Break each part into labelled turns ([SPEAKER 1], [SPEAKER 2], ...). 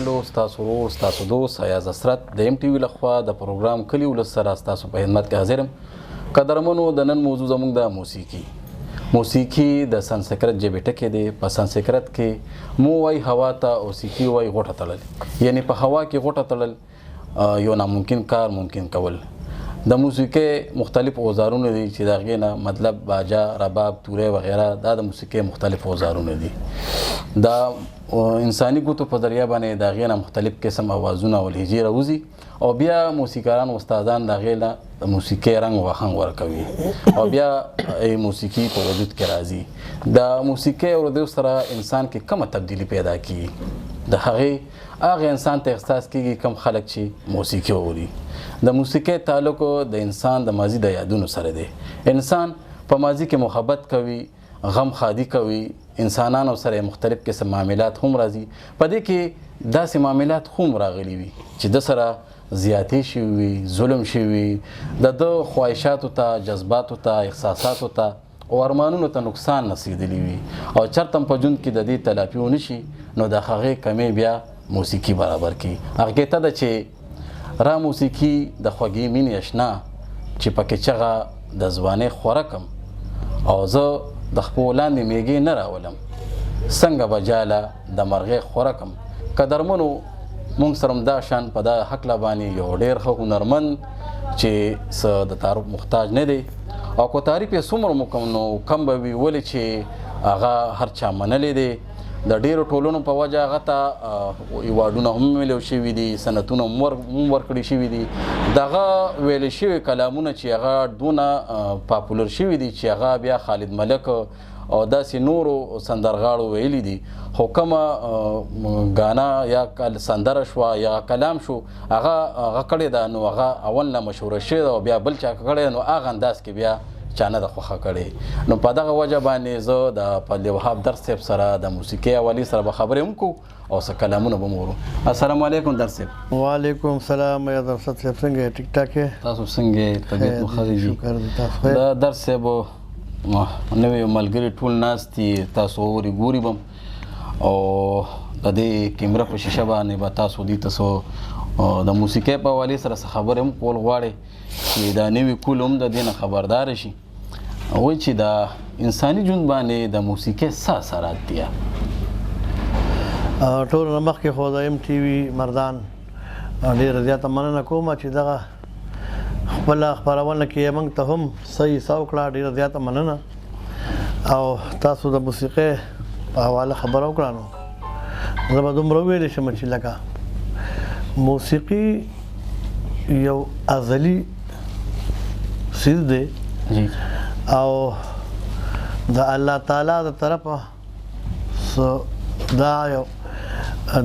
[SPEAKER 1] مینوالو ستاسو ورور ستاسو دوست ایاز حسرت د ایم ټي وي لخوا د پروګرام کلي ولس سره ستاسو په خدمت کې حاضر یم. قدرمنو د نن موضوع زموږ د موسیقي د سنسکرت ژبې ټکی دی. په سنسکرت کې مو وایي هوا ته او سیقي وایي غوټه تړل، یعنی په هوا کې غوټه تړل یو ناممکن کار ممکن کول. د موسیقۍ مختلف اوزارونه دي چې د هغې نه مطلب باجا، رباب، توری وغیره دا د موسیقۍ مختلف اوزارونه دي. دا انساني ګوتو په ذریعه باندې د هغې نه مختلف قسم اوازونه او لهجې راوځي او بیا موسیقاران او استادان د هغې نه د موسیقۍ رنګ و آهنګ ورکوي او بیا موسیقي په وجود کې راځي. د موسیقۍ اورېدو سره انسان کې کومه تبدیلي پیدا کیږي، د هغې انسان ته احساس کیږي کم خلک چې موسیقي اوري. د موسیقۍ تعلق د انسان د ماضي د یادونو سره دی. انسان په ماضي کې محبت کوي، غم خادي کوي، انسانانو سره مختلف قسم معاملات هم راځي. په دې کې داسې معاملات هم راغلي وي چې د سره زیاتې شوي وي، ظلم شوي وي، د خواهشاتو ته، جذباتو ته، احساساتو ته او ارمانونو ته نقصان رسېدلی وي او چرته هم په ژوند کې د دې تلافي ونه شي، نو د هغې کمې بیا موسیقي برابر کړي. هغې ته ده چې را موسیقي د خوږې مینې اشنا چې پکې چغه د ځوانۍ خوره کم او زه د خپو لاندې میږې نه راولم، څنګه به جاله د مرغۍ خوره کم. قدرمنو مونږ سره دا شان په دا هکله باندې یو ډېر ښه هنرمند چې څه د تعارف محتاج نه دی او که تعریف یې څومره مو کوم نو کم به وي، ولې چې هغه هر چا منلی دی. د ډیرو ټولنو په وجه هغه ته ایوارډونه هم میلو شوي دي، سنتونه هم ورکړي شوي دي. دغه ویلې شوي کلامونه چې هغه دونه پاپولر شوي دي چې هغه بیا خالد ملک او داسې نورو سندرغاړو ویلي دي. خو کومه ګانا یا سندره شوه یا کلام شو هغه کړې ده، نو هغه اول نه مشهوره شوې ده او بیا بل چا کړې ده، نو هغه انداز کې بیا چا نه ده خوښه کړې. نو په دغه وجه باندې زه د فضل وهاب درس صاحب سره د موسیقۍ حوالې سره به خبرې هم کوو او څه کلامونه به مو ورو. السلام علیکم درس صاحب. وعلیکم
[SPEAKER 2] السلام. یا درس صاحب څنګه یې؟ ټیک ټاک یې؟
[SPEAKER 1] تاسو څنګه یې؟ طبیعت مو ښه دی؟
[SPEAKER 2] شکر د تاسو.
[SPEAKER 1] د درس صاحب نوی ملګري ټول ناست دي، تاسو اوري ګوري به او د دې کیمره په شیشه باندې به تاسو دې ته د موسیقۍ په حوالې سره څه خبرې هم کول غواړئ چې دا نوي کول هم د دې نه خبردار شي. وایي چې د انساني ژوند باندې د موسیقۍ څه اثرات دي؟
[SPEAKER 2] ټول نه مخکې خو د ایم ټي وي مردان ډېره زیاته مننه کوم چې دغه خپله خپرونه کې موږ ته هم صحیح څه وکړه. ډېره زیاته مننه او تاسو د موسیقۍ په حواله خبره وکړه. نو زه به دومره وویلی شم چې لکه موسیقي یو ازلي څیز دی او د الله تعالی د طرفه دا یو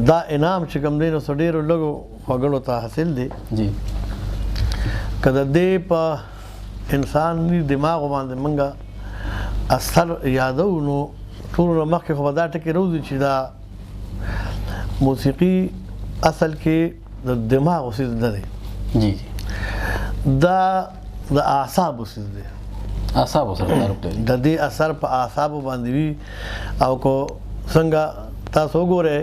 [SPEAKER 2] دا انعام چې کوم دی نو څه ډېرو لږو وګړو ته حاصل دی. که د دې په انساني دماغو باندې موږ اثر یادو نو ټولو نه مخکې خو به دا ټکې راوځي چې دا موسیقي اصل کې د دماغو څیز نه دی، دا د اعصابو څیز دی.
[SPEAKER 1] اعصابو سره تعلق لري.
[SPEAKER 2] د دې اثر په اعصابو باندې وي او کو څنګه تاسو وګورئ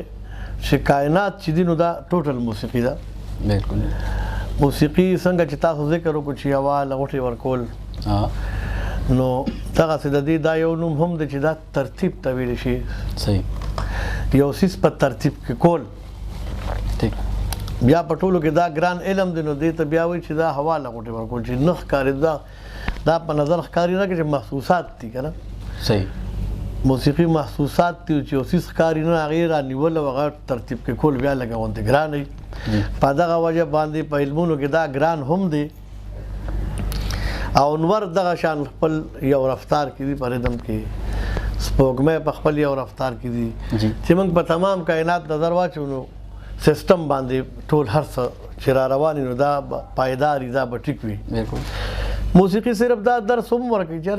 [SPEAKER 2] چې کائنات چې دي نو دا ټوټل موسیقي ده.
[SPEAKER 1] بالکل
[SPEAKER 2] موسیقي څنګه چې تاسو ذکر وکړو چې هوا لغوټې ورکول، نو دغسې د دې دا یو نوم هم دی چې دا ترتیب ته ویلی شي.
[SPEAKER 1] صحیح.
[SPEAKER 2] یو څیز په ترتیب کې کول. بیا په ټولو کې دا ګران علم دی، نو دې ته بیا وایي چې دا هوا لغوټې ورکول چې نه ښکاري. دا په نظر ښکاري نه چې محسوسات دي که نه.
[SPEAKER 1] صحیح.
[SPEAKER 2] موسیقي محسوسات دي چې یو څیز ښکاري نه هغې رانیول او هغه ترتیب کې کول بیا لکه غوندې ګران وي. په دغه وجه باندې په علمونو کې دا ګران هم دی او نور دغه شان خپل یو رفتار کې دي. په ردم کې سپوږمۍ په خپل یو رفتار کې دي چې موږ په تمام کائنات نظر واچو نو سیستم باندې ټول هر څه چې را روان نو دا پایدار دا به ټیک وي. موسیقي صرف دا درس هم ورکوي چې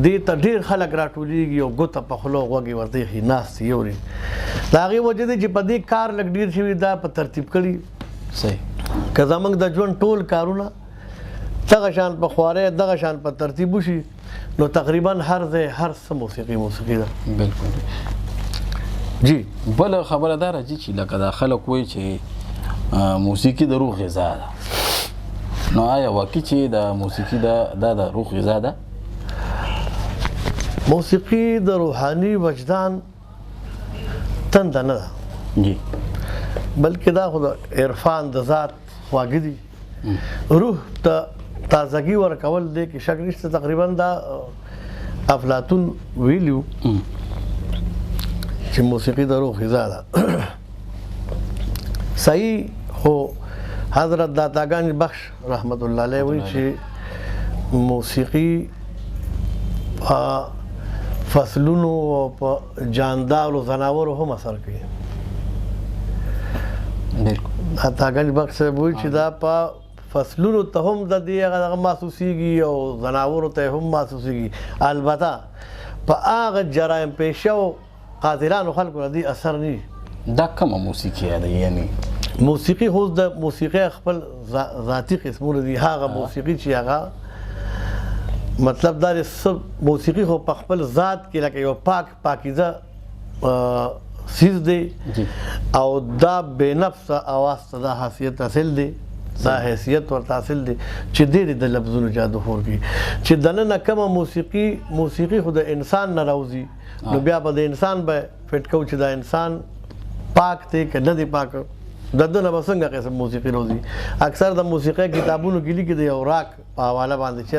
[SPEAKER 2] دې ته ډېر خلک راټولېږي او ګوته په خوله غوږ یې ورته ایښي ناست یې اوري. د هغې وجه دی چې په دې کار لږ ډېر شوي دا په ترتیب کړي.
[SPEAKER 1] صحیح.
[SPEAKER 2] که زموږ د ژوند ټول کارونه دغه شان په خوارۍ دغه شان په ترتیب وشي نو تقریبا هر ځای هر څه موسیقي ده.
[SPEAKER 1] بالکل.
[SPEAKER 2] جی
[SPEAKER 1] بل خبره دا راځي چې لکه دا خلک وایي چې موسیقي د روح غذا ده، نو آیا واقعي چې د موسیقي دا د روح غذا ده؟
[SPEAKER 2] موسیقي د روحاني وجدان تنده نه ده
[SPEAKER 1] جی،
[SPEAKER 2] بلکې دا خو د عرفان د ذات خواږه دي. روح ته تازگی ورکول دی کې شک نشته. تقریبا دا افلاطون ویلیو چې موسیقي د روح غذا ده. صحیح خو حضرت داتاګان بخش رحمت الله علیه وایي چې موسیقي فصلونو او په جاندارو ځناورو هم اثر کوي. داتاګان بخش وایي چې دا په فصلونو ته هم د دې هغه محسوسیږي او ځناورو ته هم محسوسیږي. البته په هغه جرایم پیشه او قاتلانو خلکو ردی اثر نه.
[SPEAKER 1] دا کومه موسیقي ده؟ یعنی
[SPEAKER 2] موسیقي خو د موسیقي خپل ذاتی قسمونه دي. هغه موسیقي چې هغه مطلب دا موسیقي خو په خپل ذات کې لکه یو پاکیزه سیز دی او دا بے نفس اواز ته دا حیثیت حاصل دی، دا حیثیت ورته حاصل دی چې ډېرې د لفظونو جادو خور کوي. چې دننه کومه موسیقي خو د انسان نه راوځي، نو بیا به د انسان به فټ کوو چې دا انسان پاک دی که نه دی پاک. د ده نه به څنګه قسم موسیقي راوځي. اکثر د موسیقۍ کتابونو کې لیکي د یو راګ په حواله باندې چې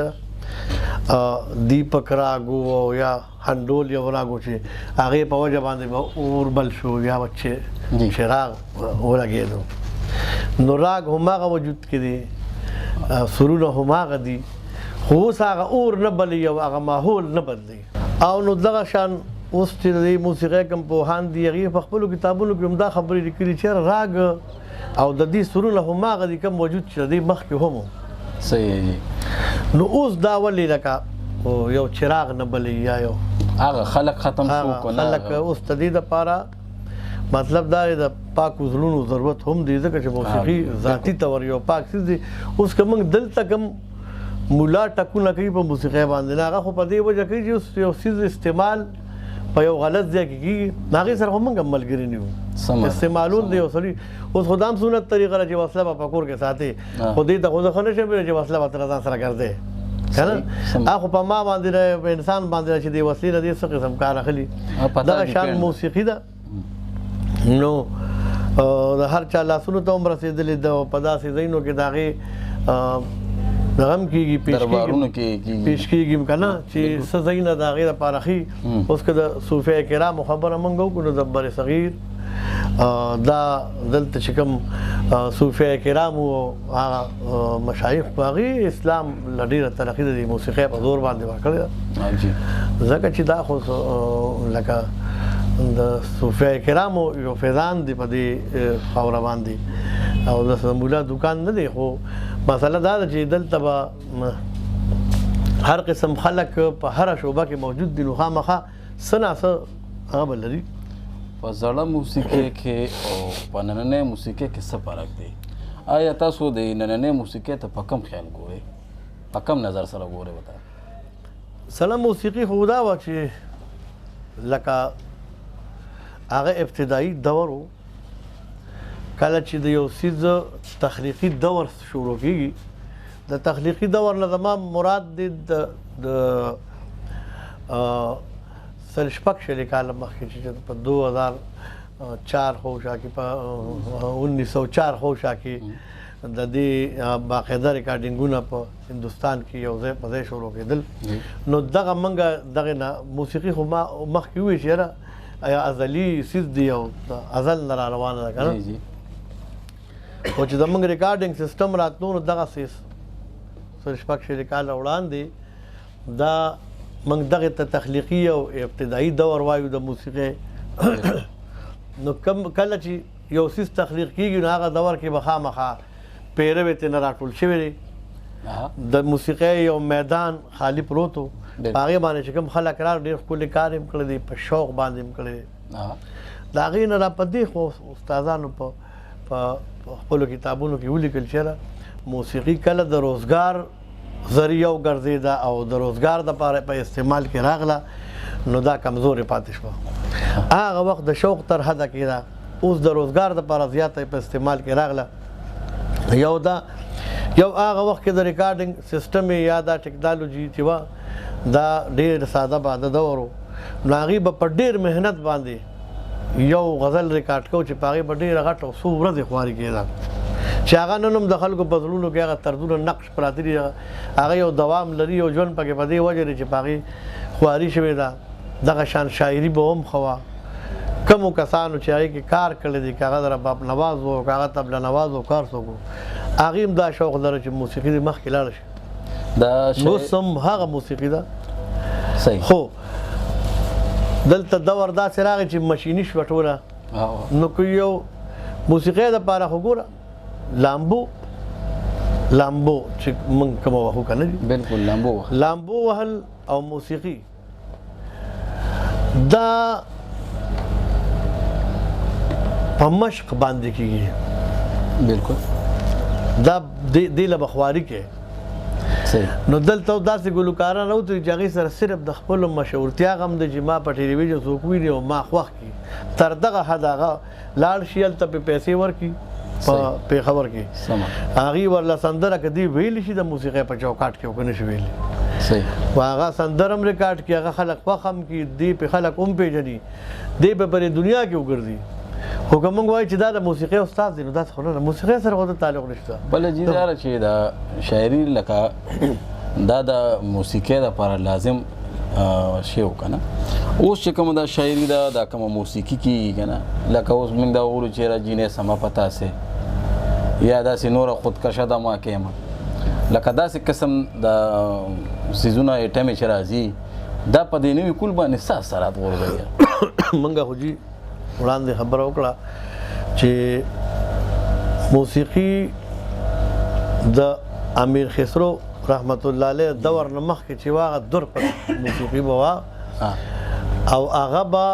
[SPEAKER 2] دیپک راګ او یا هنډول یو راګ و چې هغې په وجه باندې به اور بل شو یا به چراغ ولګېدو. نو راګ هماغه وجود کې دی، سرونه هماغه دي، خو اوس هغه اور نه بلي او هغه ماحول نه بدلي. او نو دغه شان اوس چې د موسیقۍ کوم پوهان دي هغې په خپلو کتابونو کې هم دا خبرې لیکلي چې راګ او د دې سرونه هماغه دي کوم وجود چې د دې مخکې هم.
[SPEAKER 1] صحیح.
[SPEAKER 2] نو اوس دا ولې لکه یو چراغ نه بلي یا یو
[SPEAKER 1] هغه خلک ختم شو که نه؟
[SPEAKER 2] خلک اوس د دې دپاره مطلب دا د پاکو زړونو ضرورت هم دی، ځکه چې موسیقي ذاتي طور یو پاک څیز دی. اوس که موږ دلته کوم مولا ټکونه کوي په موسیقۍ باندې، نه هغه خو په دې وجه کوي چې اوس یو څیز استعمال په یو غلط ځای کې کېږي، نو هغې سره خو موږ هم ملګري نه یو. استعمالون دی یو سړي. اوس خو دا هم سنت طریقه ده چې وسله به په کور کې ساتې، خو دې ته خو زه ښه نه شم ویلی چې وسله به ته ځان سره ګرځې، که نه؟ هغه خو په ما باندې په انسان باندې چې دې وسلې نه دې څه قسم کار اخلي. دغه شان موسیقي ده. نو د هر چا لاسونو ته هم رسېدلې ده او په داسې ځایونو کې د هغې دغه هم کېږي، پیش کېږي که نه چې څه ځایونه د هغې دپاره ښي. اوس که د صوفیه کرامو خبره موږ وکړو نو د بر صغیر دا دلته چې کوم صوفیه کرامو او هغه مشایخ په هغې اسلام له ډېره ترقي د موسیقۍ په زور باندې ورکړې ده. ځکه چې دا خو لکه د صوفیه کرامو یو فیضان دی په دې خاوره باندې او د مولا دوکان نه دی. خو مسله دا ده چې دلته به هر قسم خلک په هره شعبه کې موجود دي، نو خامخا څه نه څه هغه به لري.
[SPEAKER 1] په زړه موسیقۍ کې او په نننۍ موسیقۍ کې څه فرق دی؟ آیا تاسو د نننۍ موسیقۍ ته په کوم خیال ګورئ؟ په کوم نظر سره ګورئ ورته؟
[SPEAKER 2] سره موسیقي خو دا وه چې لکه هغه ابتدایي دور و، کله چې د یو څیز تخلیقي دور شروع کېږي. د تخلیقي دور نه زما مراد دی د 16 کاله مخکې چې په 2004 خوشا کې په 1904 خوشا کې د دې باقاعده ریکارډینګونه په هندوستان کې یو ځای په ځای شروع کېدل. نو دغه موږ دغه نه موسیقي خو ما مخکې ووایي چې یاره یا ازلي څیز دی او ازل نه را روانه ده که نه. خو چې زموږ ریکارډینګ سیسټم راتلو نو دغه 16 کاله وړاندې دا موږ دغې ته تخلیقي او ابتدایي دور وایو د موسیقۍ. نو کله چې یو څیز تخلیق کېږي نو هغه دور کې به خامخا پیرو یې ترېنه راټول شوی دی. د موسیقۍ یو میدان خالي پروت و، په هغې باندې چې کوم خلک راغلل ډېر ښکلي کار یې کړی دی، په شوق باندې یې کړی دی. د هغې نه را په دې خو استادانو په خپلو کتابونو کې ولیکل چې موسیقي کله د روزګار ذریعه وګرځېده او د روزګار دپاره په استعمال کې راغله، نو دا کمزورې پاتې شوه. هغه وخت د شوق تر حده کې دا اوس د روزګار دپاره زیاته په استعمال کې راغله یو هغه وخت کې د ریکارډینګ سیسټم یا دا ټیکنالوژي چې وه دا ډېر ساده باده دور و نو هغې به په ډېر محنت باندې یو غزل ریکارډ کوو چې په هغې به ډېره غټه څو ورځې خواري کېده چې هغه نن هم د خلکو په زړونو کې هغه طرزونه نقش پراته دي هغه یو دوام لري یو ژوند پکې په دې وجه دی چې په هغې خواري شوې ده دغه شان شاعري به هم ښه وه کمو کسانو چې هغې کې کار کړی دی که هغه د رباب نواز و که هغه طبله نواز و کار څوک و هغې هم دا شوق لره چې موسیقي دې مخکې لاړه شي اوس هم هغه موسیقي ده خو دلته دور داسې راغی چې مشیني شوه ټوله نو که یو موسیقۍ دپاره خو ګوره لامبو چې موږ کومه وهو که نه دي
[SPEAKER 1] بلکل
[SPEAKER 2] لامبو وهل او موسیقي دا په مشق باندې کېږي
[SPEAKER 1] بلکل
[SPEAKER 2] دا دې له به خواري کې نو دلته داسې ګلوکاران راوتلي چې هغې سره صرف د خپلو مشهورتیا غم دی چې ما په ټلویزیون څوک ویني او ما خوښ کړي تر دغه حد هغه لاړ شي هلته پې پیسې ورکړي په پېښور کې هغې ورله سندره که دې ویلی شي د موسیقۍ په چوکاټ کې که نه شي ویلی خو هغه سندر هم ریکارډ کړي هغه خلک خوښ هم کړي دې پې خلک هم پېژني دې به پرې دنیا کې وګرځي خو که موږ وایو چې دا د موسیقۍ استاد دی نو داسې خو نه ده موسیقۍ سره خو د تعلق نشته
[SPEAKER 1] بله جي دا چې د شاعري لکه دا د موسیقۍ دپاره لازم شی و که نه اوس چې کومه دا شاعري ده دا کومه موسیقي کېږي که نه لکه اوس موږ دا وګورو چې یاره جینۍ سمه په تاسې یا داسې نوره خودکشه ده ما کېمه لکه داسې قسم د څیزونه ایټمې چې راځي دا په دې نوي کول باندې څه اثرات غورځوي
[SPEAKER 2] موږ خو جي وړاندې خبره وکړه چې موسیقي د امیر خسرو رحمت الله علیه دور نه مخکې چې هغه دور په موسیقي به وه او هغه به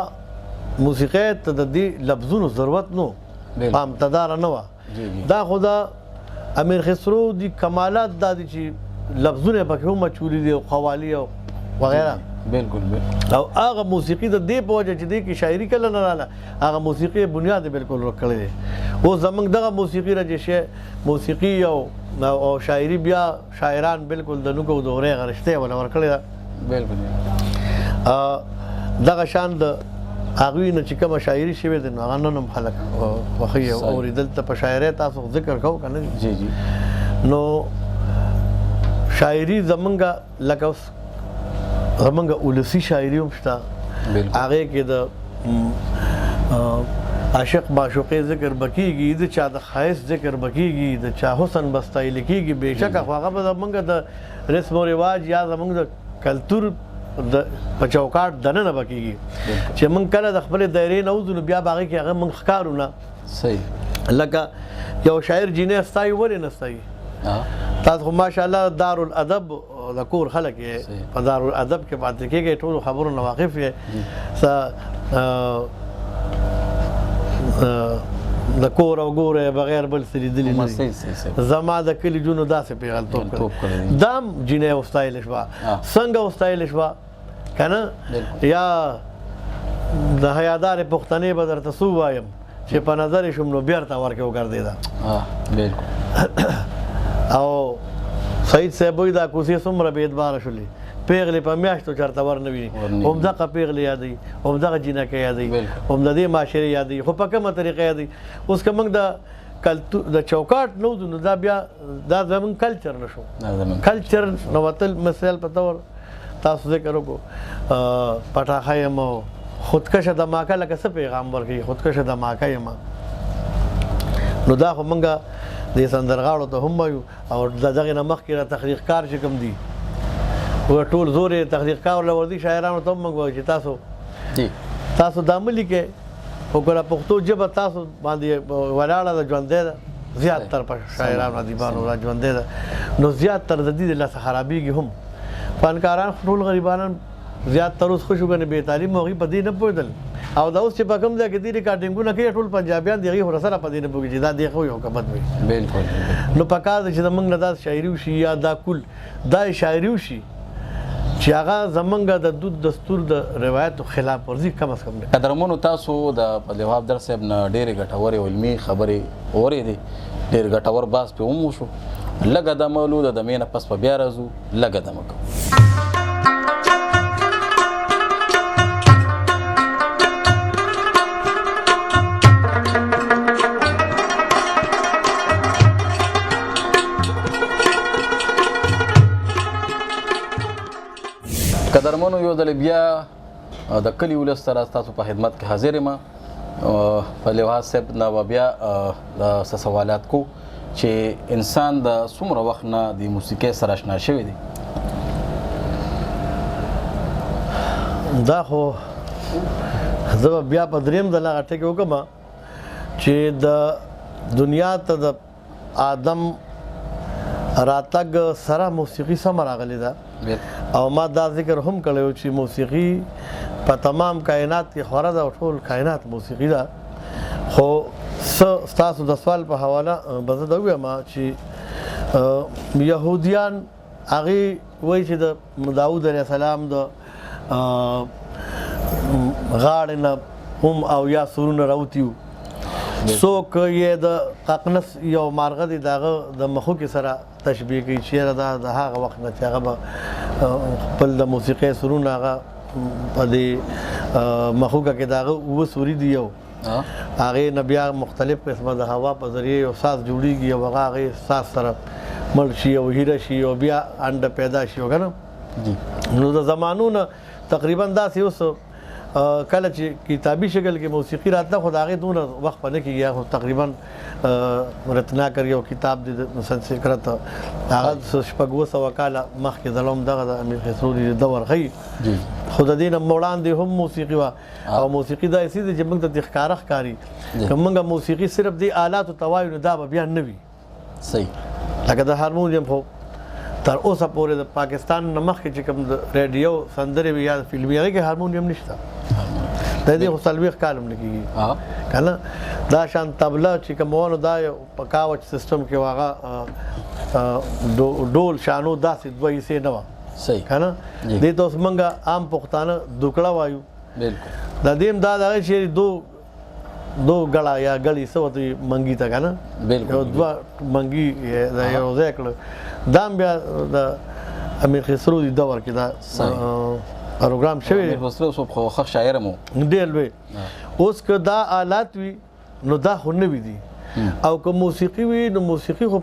[SPEAKER 2] موسیقۍ ته د دې لفظونو ضرورت نو پامتداره نه وه دا خو د امیر خسرو دي کمالات دا دي چې لفظونه پکې هم مچولي دي او قوالي او وغیره
[SPEAKER 1] بلکل
[SPEAKER 2] او هغه موسیقي د دې په وجه چې دې کې شاعري کله نه راله هغه موسیقي بنیاد بلکل ورک کړی دی اوس زموږ دغه موسیقي راځي شی موسیقي او شاعري بیا شاعران بلکل د نوکو دورې هغه رشتې وله ورکړې ده
[SPEAKER 1] بلکل
[SPEAKER 2] دغه شان د هغوی نه چې کومه شاعري شوې ده نو هغه نن هم خلک خوښوي او اوري دلته په شاعرۍ تاسو ذکر کوو که نه
[SPEAKER 1] جی
[SPEAKER 2] نو شاعري زمونږ لکه اوس زمونږ ولسي شاعري هم شته هغې کې د عاشق معشوقې ذکر به کېږي د چا د ښایست ذکر به کېږي د چا حسن به ستایلې کېږي بېشکه خو هغه به زمونږ د رسم و رواج یا زمونږ د کلتور په چوکاټ دننه به کېږي چې موږ کله د خپلې دایرې نه وځو نو بیا به هغې کې هغه موږ ښکارو نه لکه یو شاعر جینۍ ستایي ولې نه ستایي تاسو خو ماشاءالله دارالادب د کور خلک یې په دارالادب کې پاتې کېږئ ټولو خبرو نه واقف یې د کور او ګوره بغیر بل څه لیدلي نه دي زما د کلي جونو داسې پیغلتوب کړی دا هم جینۍ وستایلې شوه څنګه وستایلې شوه که نه یا د حیادارې پښتنې به درته څه ووایم چې په نظر یې شوم نو بېرته ورکې وګرځېده او سعید صاحب وایي دا کوڅې څومره بې اعتباره شولې پیغلې په میاشتو چېرته ورنه وي همدغه پیغلې یادوي همدغه جینکۍ یادوي هم د دې معاشرې یادوي خو په کومه طریقه یادوي اوس که موږ د چوکاټ نه وځو نو دا بیا دا زموږ کلچر نه شو کلچر نه وتل مثال په طور تاسو ذکر وکړو پټاخه یم او خودکشه دماکه لکه څه پیغام ورکوي خودکشه دماکه یم نو دا خو موږ دې سندرغاړو ته هم وایو او د دغې نه مخکې را تحقیقکار چې کوم دي ټول زور یې تحقیقکار ورځي شاعرانو ته هم موږ وایو چې تاسو دا مه لیکئ خو که پښتو ژبه تاسو باندې ولاړه ده ژوندۍ ده زیات تر په شاعرانو ادیبانو را ژوندۍ ده نو زیات تر د دې د لاسه خرابېږي هم فنکاران ټول غریبانان زیات تر اوس خوشو کنه بې تعلیم هغوی په دې نه پوهېدل او دا اوس چې په کوم ځای کې دې ریکارډینګونه کوي ټول پنجابیان د هغې خو سره په دې نه پوهېږي چې دا دې ښه وي او که بد وي نو پکار ده چې زموږ نه دا شاعري وشي یا دا کل دا شاعري وشي چې چې هغه زمونږ د دود دستور د روایتو خلاف ورزي کم از کم دی.
[SPEAKER 1] قدرمنو تاسو د لواء عبدالله صاحب نه ډېرې ګټورې او علمي خبرې اورېدې، ډېر ګټور بحث پرې هم وشو. لږه دمه لو د دمې نه پس په بیا راځو، لږه دمه کوو. قدرمنو یو ځل بیا د کلي ولس سره ستاسو په خدمت کې حاضر یم. په لواء صاحب نه به بیا د څه سوالات کو چې انسان د څومره وخت نه د موسیقۍ سره اشنا شوی دی؟
[SPEAKER 2] دا خو زه به بیا په دریم ځل هغه ټکي وکړم چې د دنیا ته د آدم راتګ سره موسیقي سم راغلی ده. او ما دا ذکر هم کړی چې موسیقي په تمام کائنات کې خوره ده او ټول کائنات موسیقي ده. خو ستاسو د سوال په حواله به زه دا ووایم چې یهودیان هغې وایي چې د داود علیه السلام د غاړې نه هم او یا سرونه راوتي وو. څوک یې د ققنس یو مارغه دی د هغه د مخو کې سره تشبیه کوي چې یاره دا د هغه وخت نه چې هغه به خپل د موسیقۍ سرونه هغه په دې مخوکه کې د هغه اووه سوري دي یو هغې نه بیا مختلف قسمه د هوا په ذریعې یو ساز جوړېږي او هغه هغې ساز سره مړ شي او هیره شي او بیا انډه پیدا شي که نه. نو د زمانو نه تقریبا داسې اوس کله چې کتابي شکل کې موسیقي راتله خو د هغې دونه وخت په نه کېږي. خو تقریبا رتناکر یو کتاب دی د سنسکرت هغه 600 کاله مخکې د لوم دغه د امیر خسرو د دور ښیي. خو د دې نه وړاندې هم موسیقي وه او موسیقي داسې دی چې موږ ته ښکاره ښکاري که موږ موسیقي صرف دې آلاتو ته وایو نو دا به بیا نه وي صحیح. لکه د هارمونیم خو تر اوسه پورې د پاکستان نه مخکې چې کوم د ریډیو سندرې وي یا فلمي هغې کې هارمونیم نشته. د دې خو 40 کال هم نه کېږي که نه. دا شان طبله چې کوم وه نو دا یو په کاوچ سیسټم کې وه هغه ډول شانو داسې 2 حصې نه وه که نه. دې ته اوس موږ عام پښتانه دوکړه وایو. د دې هم دا دغه چې دو ګړه یا ګړی څه ورته منګي ته که نه یو 2 منګي یو ځای کړه. دا هم بیا د امیر خسرو د دور کې دا پروګرام شوی دی.
[SPEAKER 1] امیر خسرو خو ښه شاعر هم و
[SPEAKER 2] ډېر لوی. اوس که دا آلات وي نو دا خو نوي دي او که موسیقي وي نو موسیقي خو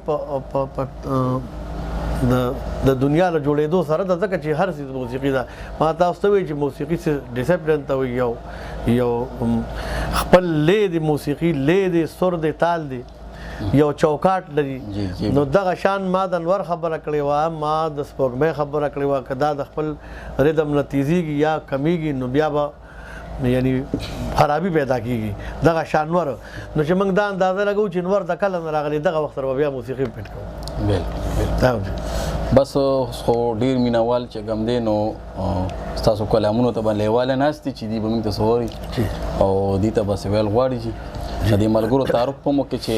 [SPEAKER 2] د دنیا له جوړېدو سره ده ځکه چې هر څیز موسیقي ده. ما تاسو ته وایي چې موسیقي ډسپلین ته وایي یو خپل لې دی موسیقي لې دی سر دی تال دی یو چوکاټ لري. نو دغه شان ما د انور خبره کړې وه ما د سپوږمۍ خبره کړې وه که دا د خپل ردم نه تیزیږي یا کمیږي نو بیا به یعنی خرابي پیدا کیږي دغه شان نور. نو چې موږ دا اندازه لګو چې نور د کله نه راغلی دغه وخت سره بیا موسیقي پیټ کوو.
[SPEAKER 1] بس خو ډېر مینهوال چې کوم دی نو ستاسو کلامونو ته به لیواله ناست دي چې دوی به موږ ته څه وایي او دوی ته به څه ویل غواړي چې د دې ملګرو تعارف په مو کې چې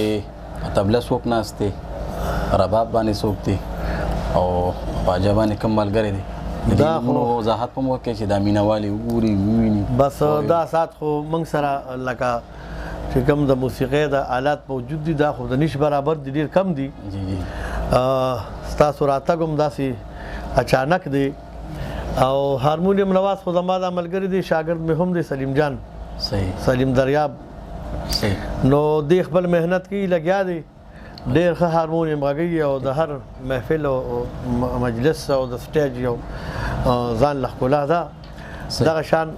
[SPEAKER 1] طبله څوک ناست دی رباب باندې څوک دی او باجه باندې کوم ملګری دی دا خو وضاحت په مو کې چې دا مینهوالي وګوري وویني. بس
[SPEAKER 2] دا سات خو موږ سره لکه چې کوم د موسیقۍ د آلات موجود دي دا خو د نش برابر دي ډېر کم دي. ستاسو راتګ هم داسې اچانک دی او هارمونیم نواز خو زما دا ملګری دی شاګرد مې هم دی سلیم جان سلیم دریاب. نو دی خپل محنت کې لګیا دی ډېر ښه هارمونیم غږوي او د هر محفل او مجلس او د سټیج یو ځان له ښکلا ده. دغه شان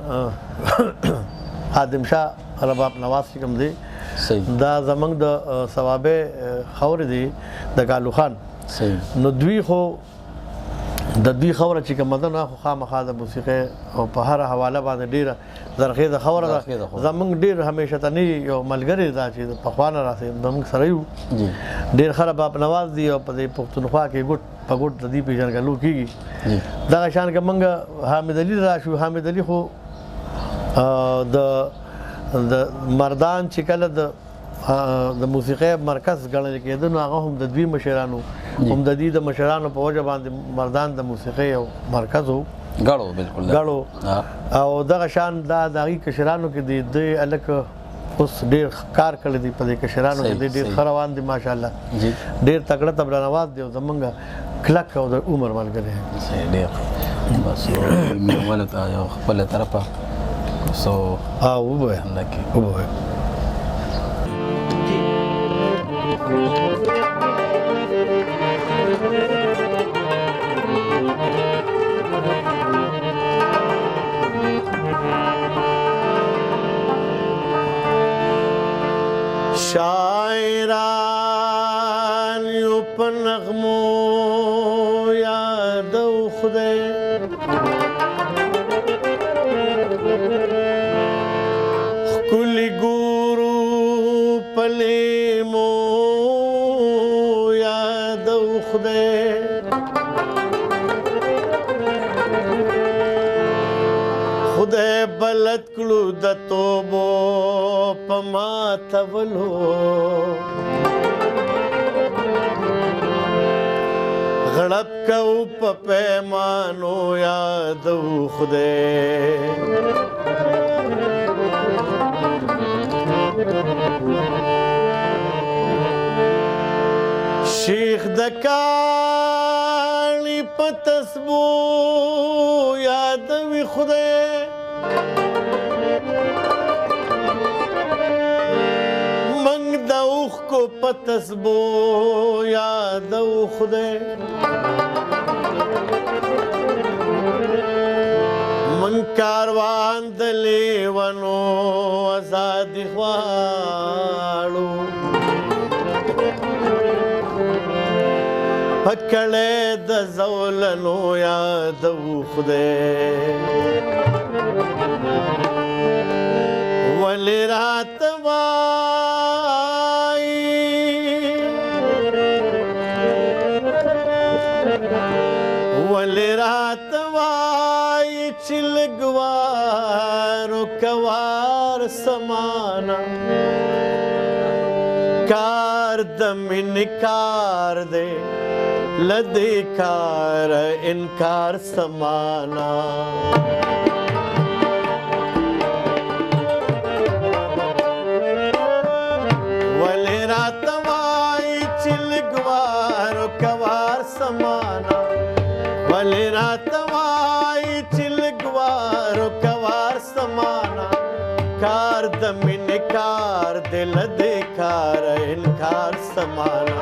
[SPEAKER 2] خادم شاه رباب نواز چې کوم دی دا زموږ د ثوابې خاورې دی د کالو خان. نو دوی خو د دوی خاوره چې کومه ده نه خو خامخا د موسیقۍ او په هره حواله باندې ډېره زرخیزه خاوره ده. زموږ ډېر همیشه تني یو ملګری ده چې پخوا نه راسي زموږ سره یو ډېر ښه رباب نواز دی او په دې پښتونخوا کې ګوټ په ګوټ د دې پېژنګلو کېږي. دغه شان که موږ حامد علي راشو حامد علي خو د مردان چې کله د موسیقۍ مرکز ګڼل کېده نو هغه هم د دوی مشرانو هم د دې د مشرانو په وجه باندې مردان د موسیقۍ یو مرکز و.
[SPEAKER 1] غړو بالکل
[SPEAKER 2] غړو او دغه شان دا د هغې کشرانو کې دی دوی هلک اوس ډېر کار کړی دی په دې کشرانو کې دی ډېر ښه روان دي ماشاءالله ډېر تکړه تبله نواز دی او زمونږ کلک او د عمر ملګری
[SPEAKER 1] ډېر بس مېرمنو ته یو خپله طرفه څو
[SPEAKER 2] وبویه وبویه شاعران یو په نغمو یادو خدای ښکلي ګورو په لیمو یادو خدای خدای بلد کړو د توبو په ماتولو غړپ کو په پیمانو یادو خدای شیخ د کاڼي په تسبو یادوي خدای منګ د اوښکو په تسبو یادو خدای من کاروان د لیونو ازادي غواړو پکړې د زولنو یادو خدای ولې راته وایي چې لږ وارو کوار سمانا کار د مینې کار دی له دې کار انکار سمانا ولې راته وایي چې لږ وارو کوار سمانا ولې راته وایي چې لږ وارو کوار سمانا کار د مینې کار دی له دې کار انکار سمانا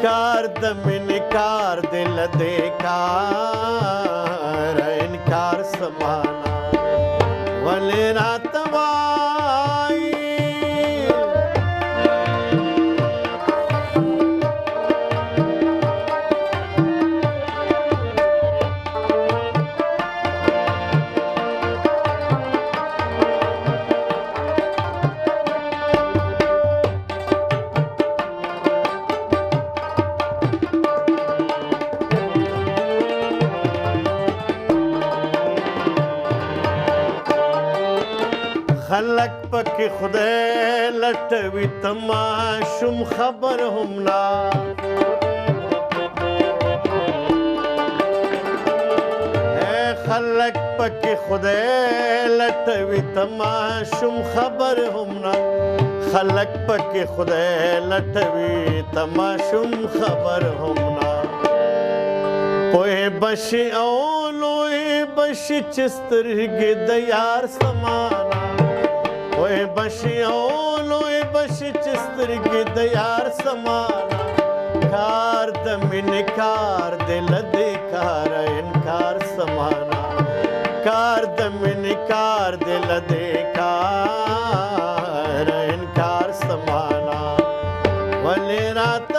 [SPEAKER 2] کار د مینې کار دی له دې کار انکار سمانا ولې راته وایي خلک پکې خدای لټوي تماشوم خبر هم نه خلک پکې خدای لټوي تماشوم خبر هم نه خلک پکې خدای لټوي تماشوم خبر هم نه پوهې بشي او لوی بشي چې سترګې د یار سمانا وای بشي او لوی بشي چې سترګې د یار سمانا کار د مینې کار دی له دې کار انکار سمانا کار د مینې کار دی له دې کار انکار سمانا ولې راته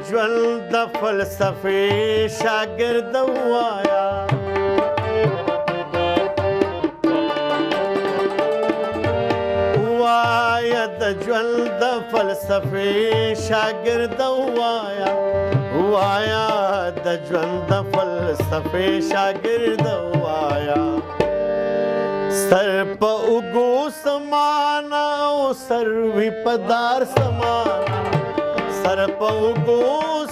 [SPEAKER 2] ژوند د فلسفې شاګرد وایا ژوند د فلسفې شاګرد وایا وایا د ژوند د فلسفې شاګرد وایا سر په اوږو سمانا او سر وي په دار سمانا سر په اوږو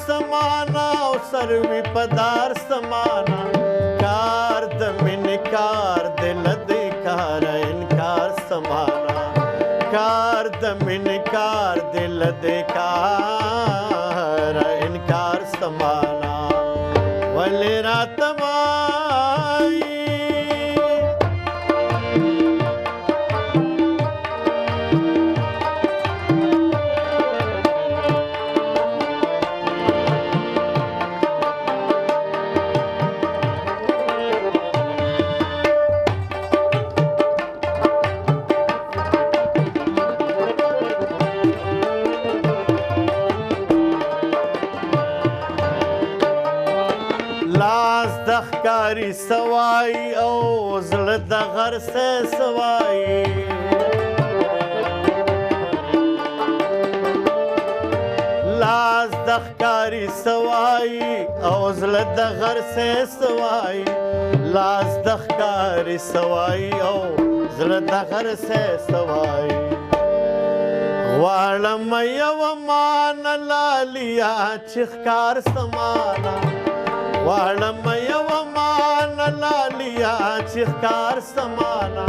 [SPEAKER 2] سمانا او سر وي په دار سمانا کار د مینې کار دل دې کار انکار سمانا کار د مینې کار دل دې کار انکار سمانا ولې راته وایي ښکاري سوای او زړه د غر څه سوای لاس د ښکاري سوای او زړه د غر څه سوای لاس د ښکاري سوای او زړه د غر څه سوای غواړم یوه مانه لالیا چې ښکار سمانه غواړم یوه مانه لالیا چې ښکار سمانه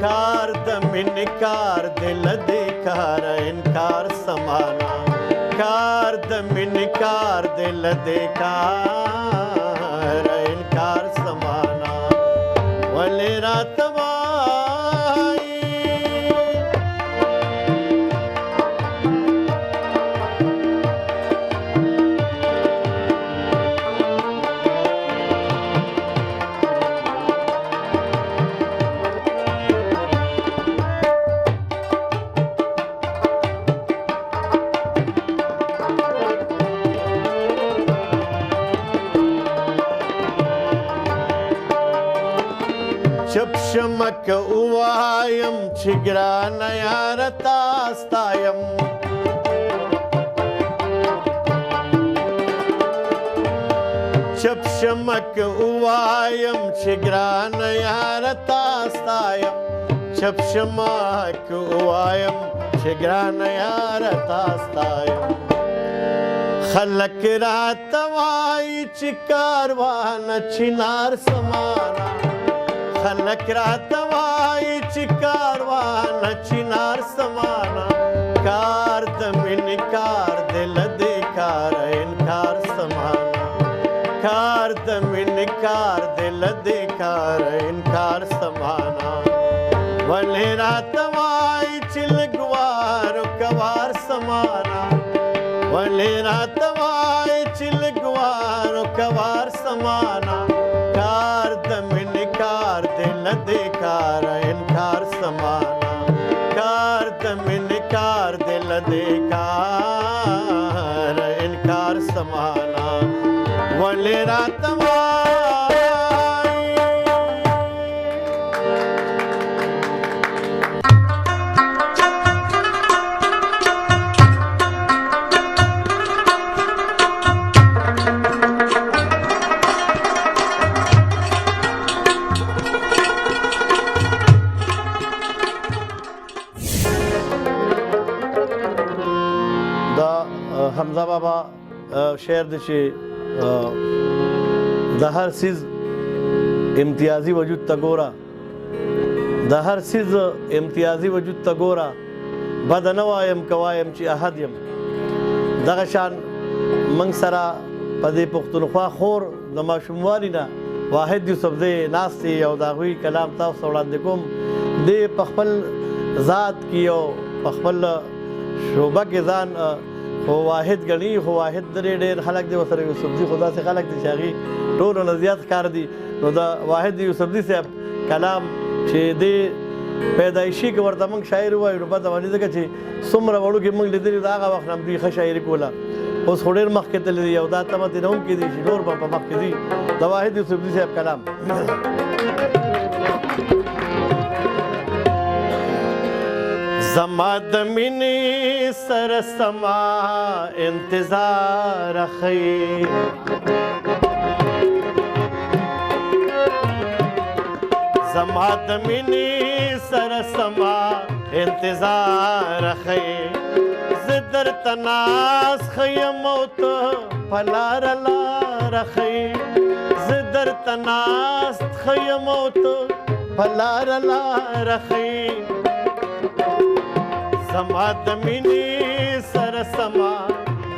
[SPEAKER 2] کار د مینې کار دل دې کار انکار سمانه کار د مینې کار دل دې کار انکار سمانه ولې راته چپ شمک اوایم چې ګرانه یاره تا ستایم چپ شمک اوایم چې ګرانه یاره تا ستایم چپ شمک اوایم چې ګرانه یاره تا ستایم خلک راته وایي چې کاروانه چنار سمانه خلک راته وایي چې کاروانه چنار سمانه کار د مینې کار دل دې کار انکار سمانه کار د مینې کار دل دې کار انکار سمانه ولې راته وایي چې لږ وارو کوار سمانه ولې راته وایي چې لږ وارو کوار سمانه کار د مینې کار دل دې کار انکار سمانا کار د مینې کار دل دې کار انکار سمانا ولې راته حمزه بابا شعر دی چې د هر سیز امتیازي وجود ته ګوره د هر سیز امتیازي وجود ته ګوره بد نه وایم که وایم چې احد یم دغه شان موږ سره په دې پښتونخوا خور د ماشوموالي نه واحد یوسفزی ناست دی او د هغوی کلام تاسو ته وړاندې کوم دی په خپل ذات کې او په خپل شعبه کې ځان خو واحد ګڼي خو واحد درې ډېر خلک دی ورسره یوسفزي خو داسې خلک دي چې هغې ټولو نه زیات ښکار دي نو د واحد یوسفزي صاحب کلام چې دې پیدایشي کې ورته موږ شاعر ووایو نو بده باندې ځکه چې څومره وړوکې موږ لیدلي د هغه وخت نه دوی ښه شاعري کوله اوس خو ډېر مخکې تللی دي او دا تمه ترې نه هم کېدي چې نور به په مخکې ځي د واحد یوسفزي صاحب کلام زما د مینې سره سما انتظار اخی زما د مینې سره سما انتظار اخی زه درته ناست یم او ته په لاره لار اخی زه درته ناست یم او ته په لاره لار اخی زما د مینې سره سما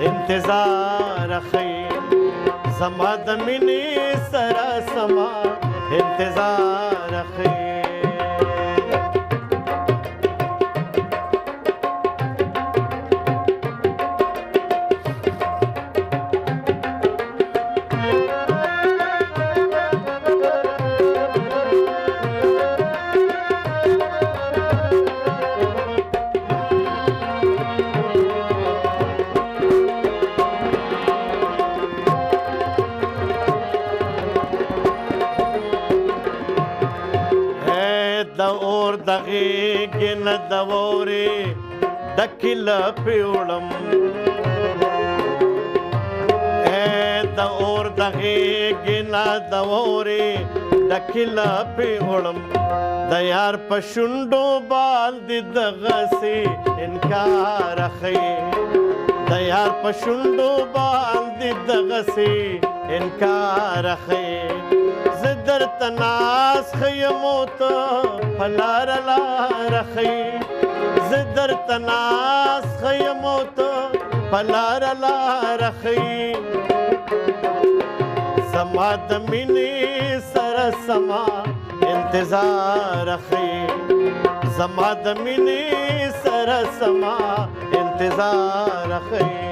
[SPEAKER 2] انتظار اخی زما د مینې سره سما انتظار اخی دغیږي نه د واورې ډکې لپې وړم د اور دغیږي نه د واورې ډکې لپې وړم د یار په شونډو باندې دغسې انکار اخی د یار په شونډو باندې دغسې انکار اخی زه درته ناست یم او ته په لاره لار اخی زه درته ناست یم او ته په لاره لار اخی زما د مینې سره سما انتظار اخی زما د مینې سره سما انتظار اخی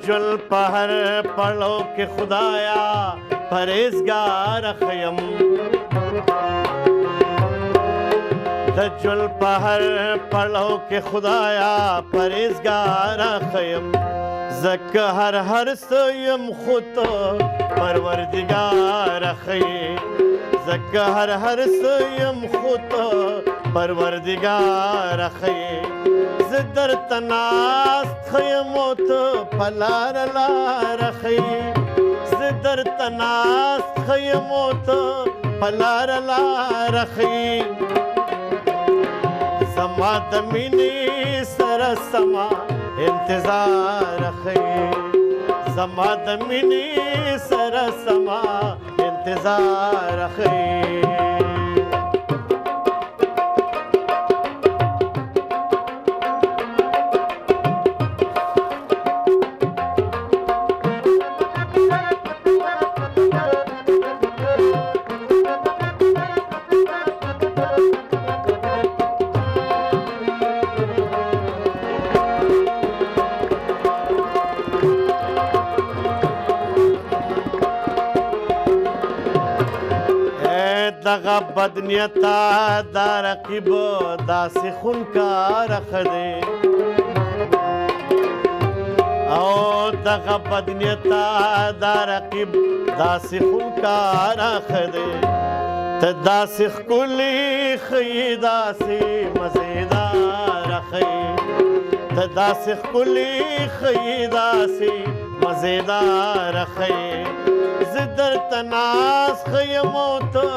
[SPEAKER 2] جل په هر پړاو کې خدایا پرهیزګار یم د جل په هر پړاو کې خدایا پرهیزګار یم ځکه هر څه یم خو ته پروردګار ښیې ځکه هر څه یم خو ته پروردګار ښیې زه درته ناست یم او ته په لاره لاره ښیې زه درته ناست یم او ته په لاره لاره ښیې زما د مینې سره سما انتظار ښیې زما د مینې سره سما انتظار ښیې دغه بدنیته دا رقیب داسې خونکار ښه دی او دغه بدنیته دا رقیب داسې خونکار ښه دی ته داسې ښکلې ښیې داسې مزېدار ښیې ته داسې ښکلې ښیې داسې مزېدار ښیې زه درته ناست یم او ته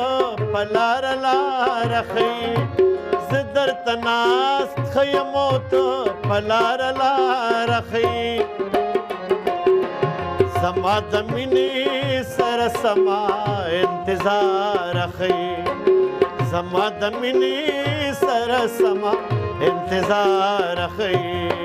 [SPEAKER 2] په لاره لاره ښیې زه درته ناست یم او ته په لاره لاره ښیې زما د مینې سره سما انتظار ښیې زما د مینې سره سما انتظار ښیې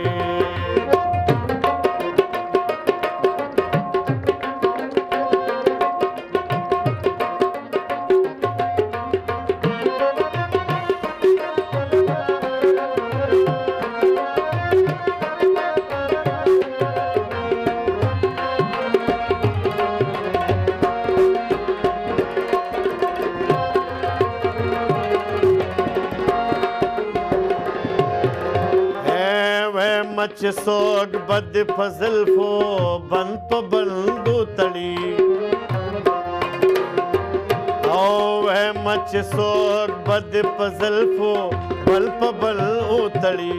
[SPEAKER 2] مچ سوګ بد فضل فو بند په بندو تړي او مچ سوګ بد فضل فو بل په بل او تړي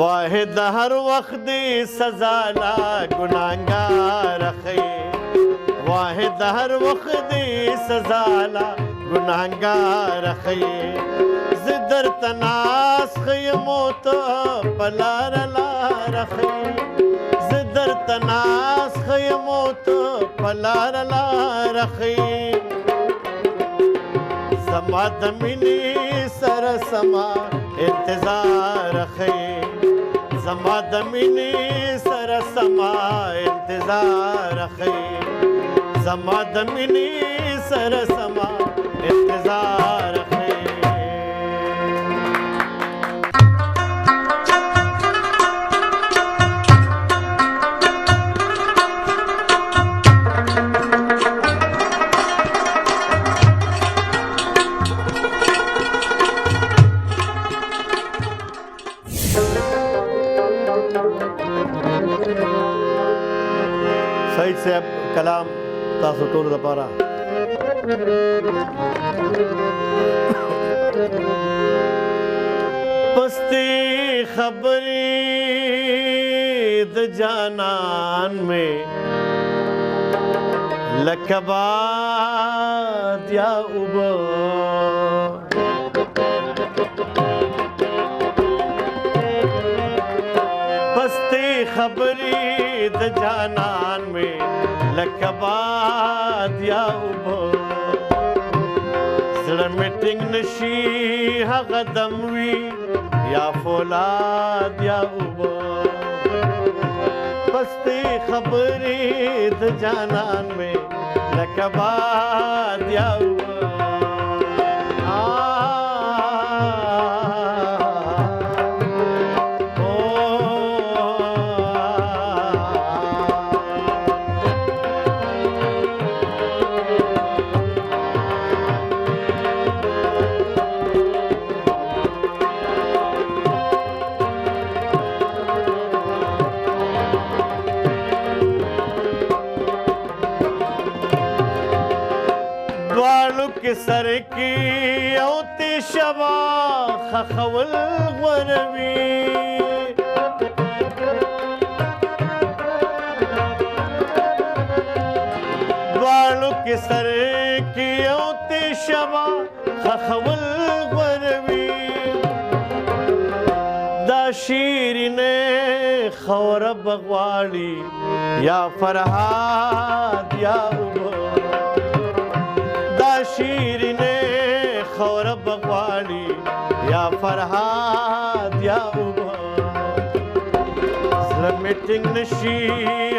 [SPEAKER 2] واحد هر وخت دی سزا لا ګناهګار خي واحد هر وخت دی سزا لا ګناهګار خي زدر تناس خي موت پلار لار خي زدر تناس خي موت پلار لار خي سما د مینې سره سما انتظار خي زما د مینې سره سما انتظار خي زما د مینې سره سما انتظار خي سعید صاحب کلام تاسو ټول لپاره پستی خبری د جانان میں لکبات یا اوبا پستی خبری د جانان میں لکبات یا اوبا زړه مې ټینګ نشي هغه دم وي یا فولاد یا اوبا پستی خبرې د جانان مې لکبات یا اوبا سر کی اوتی شبا خخول غروی بالو کی سر کی اوتی شبا خخول غروی دا شیرین خور بغوالی یا فرحاد یا شیرین خور بغوالی یا فرحاد یا اوبا زړه مې ټینګ نشي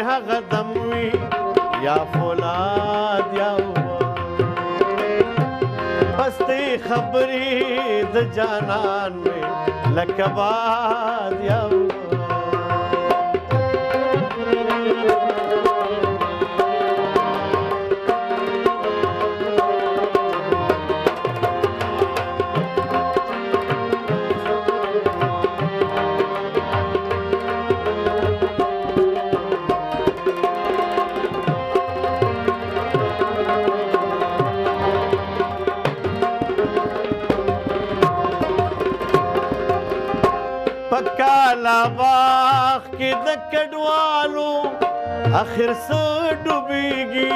[SPEAKER 2] هغه دم وي یا فولاد یا اوبا پستی خبرې د جانان مې لکبات یا اوبا کالا باغ کې د کډوالو اخر څه ډوبېږي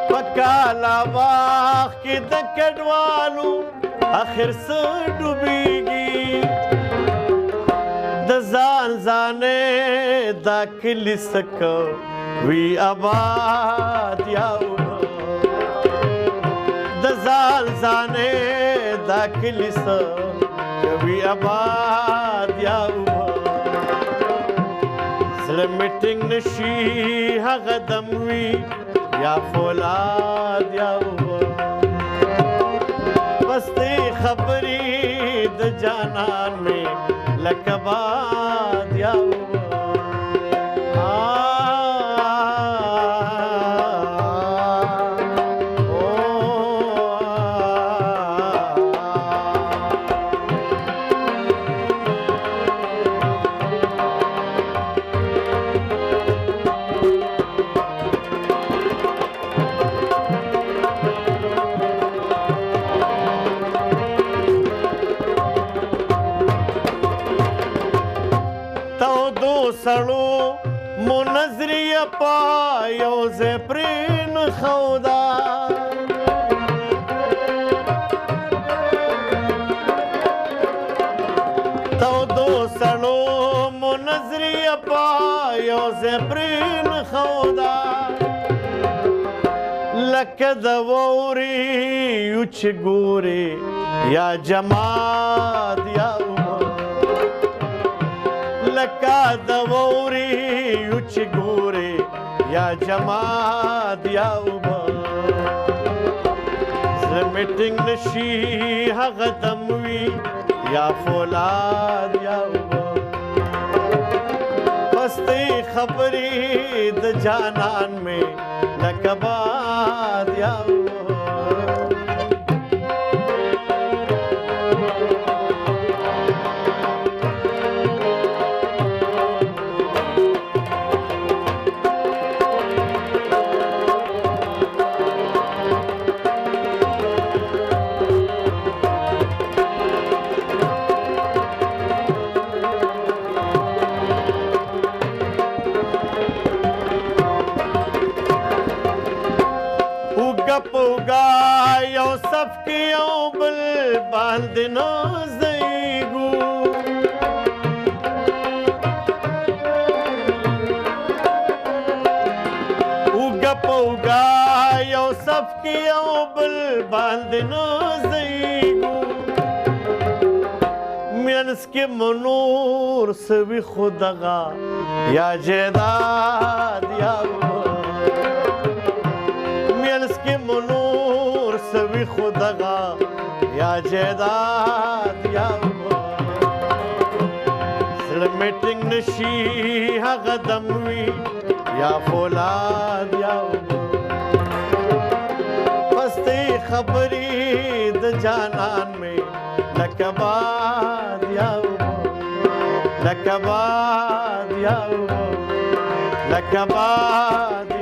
[SPEAKER 2] په کالا باغ کې د کډوالو اخر څه ډوبېږي د ځان ځانې دا کلي سکه وي آباد یا زال زانے دا کلی سا کوي آباد یا اوبا زړه مې ټینګ نشي هغه دم وي یا فولاد یا اوبا پستی خبرې د جانان مې لکبات یا اوبا سړو مو نظریه په یو ځای پرې نښوده تودو سړو مو نظریه په یو ځای پرې نښوده لکه د واورې چې ګورې یا جماد یا لکه د واورې چې ګورې یا جماد یا اوبه زړه مې ټینګ نشي هغه دم وي یا فولاد یا اوبه پستې خبرې د جانان مې لکه باد یا اوبه پوگا یو صف کې یو بل باندې نازیږو اوګه پوگا یو صف کې یو بل باندې نازیږو مینس کې منور سوي خودغه یا جیداد یا منور سوي خودغه یا جیداد یا زړه مې ټینګ نشي هغه دم وي یا فولاد یا پستې خبرې د جانان مې لکه باد یا لکه باد یا لکه باد